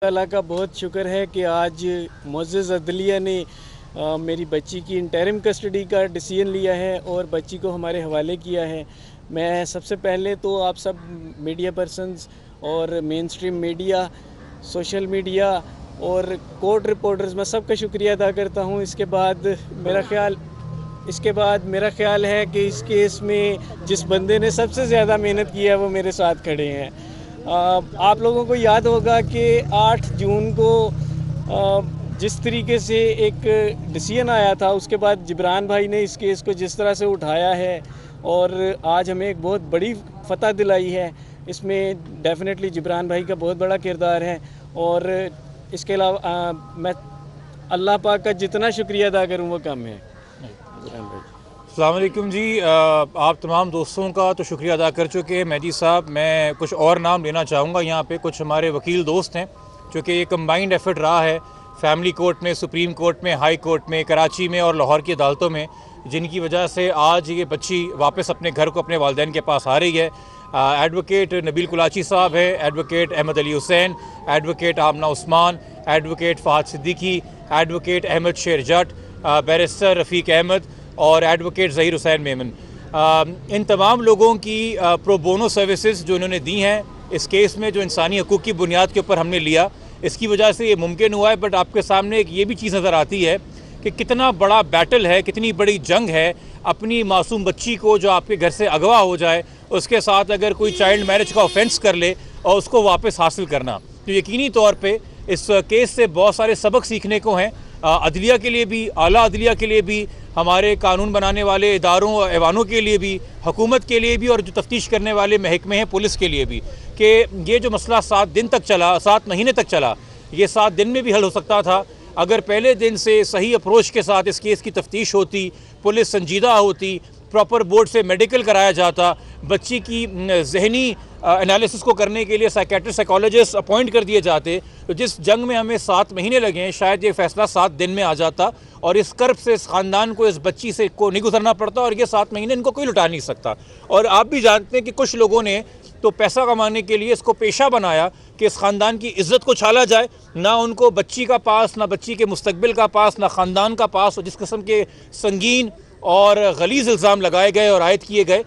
اللہ کا بہت شکر ہے کہ آج معزز عدلیہ نے میری بچی کی انٹرم کسٹڈی کا ڈیسیژن لیا ہے اور بچی کو ہمارے حوالے کیا ہے۔ میں سب سے پہلے تو آپ سب میڈیا پرسنز اور مین سٹریم میڈیا، سوشل میڈیا اور کورٹ رپورٹرز، میں سب کا شکریہ ادا کرتا ہوں۔ اس کے بعد میرا خیال ہے کہ اس کیس میں جس بندے نے سب سے زیادہ محنت کی ہے وہ میرے ساتھ کھڑے ہیں۔ آپ لوگوں کو یاد ہوگا کہ 8 جون کو جس طریقے سے ایک ڈیسیژن آیا تھا، اس کے بعد جبران بھائی نے اس کیس کو جس طرح سے اٹھایا ہے اور آج ہمیں ایک بہت بڑی فتح دلائی ہے، اس میں ڈیفینیٹلی جبران بھائی کا بہت بڑا کردار ہے۔ اور اس کے علاوہ میں اللہ پاک کا جتنا شکریہ ادا کروں وہ کم ہے۔ السلام علیکم جی، آپ تمام دوستوں کا تو شکریہ ادا کر چکے ہیں مہدی صاحب۔ میں کچھ اور نام لینا چاہوں گا۔ یہاں پہ کچھ ہمارے وکیل دوست ہیں چونکہ یہ کمبائنڈ ایفرٹ رہا ہے فیملی کورٹ میں، سپریم کورٹ میں، ہائی کورٹ میں، کراچی میں اور لاہور کی عدالتوں میں، جن کی وجہ سے آج یہ بچی واپس اپنے گھر کو اپنے والدین کے پاس آ رہی ہے۔ ایڈوکیٹ نبیل کلاچی صاحب ہے، ایڈوکیٹ احمد علی حسین، ایڈوکیٹ آمنہ عثمان، ایڈوکیٹ فہد صدیقی، ایڈوکیٹ احمد شیر جٹ، بیرسٹر رفیق احمد اور ایڈوکیٹ ظہیر حسین میمن۔ ان تمام لوگوں کی پرو بونو سروسز جو انہوں نے دی ہیں اس کیس میں، جو انسانی حقوق کی بنیاد کے اوپر ہم نے لیا، اس کی وجہ سے یہ ممکن ہوا ہے۔ بٹ آپ کے سامنے ایک یہ بھی چیز نظر آتی ہے کہ کتنا بڑا بیٹل ہے، کتنی بڑی جنگ ہے اپنی معصوم بچی کو جو آپ کے گھر سے اغوا ہو جائے، اس کے ساتھ اگر کوئی چائلڈ میرج کا آفینس کر لے اور اس کو واپس حاصل کرنا، تو یقینی طور پہ اس کیس سے بہت سارے سبق سیکھنے کو ہیں، عدلیہ کے لیے بھی، اعلیٰ عدلیہ کے لیے بھی، ہمارے قانون بنانے والے اداروں اور ایوانوں کے لیے بھی، حکومت کے لیے بھی، اور جو تفتیش کرنے والے محکمے ہیں پولیس کے لیے بھی، کہ یہ جو مسئلہ 7 دن تک چلا، 7 مہینے تک چلا، یہ 7 دن میں بھی حل ہو سکتا تھا اگر پہلے دن سے صحیح اپروچ کے ساتھ اس کیس کی تفتیش ہوتی، پولیس سنجیدہ ہوتی، پراپر بورڈ سے میڈیکل کرایا جاتا، بچی کی ذہنی انالیسس کو کرنے کے لیے سائیکیٹرسٹ سائیکالوجسٹ اپوائنٹ کر دیے جاتے، تو جس جنگ میں ہمیں 7 مہینے لگے ہیں شاید یہ فیصلہ 7 دن میں آ جاتا، اور اس کرب سے اس خاندان کو، اس بچی سے کو نہیں گزرنا پڑتا، اور یہ 7 مہینے ان کو کوئی لٹا نہیں سکتا۔ اور آپ بھی جانتے ہیں کہ کچھ لوگوں نے تو پیسہ کمانے کے لیے اس کو پیشہ بنایا کہ اس خاندان کی عزت کو چھالا جائے، نہ ان کو بچی کا پاس، نہ بچی کے مستقبل کا پاس، نہ خاندان کا پاس، اور جس قسم کے سنگین اور غلیظ الزام لگائے گئے اور عائد کیے گئے۔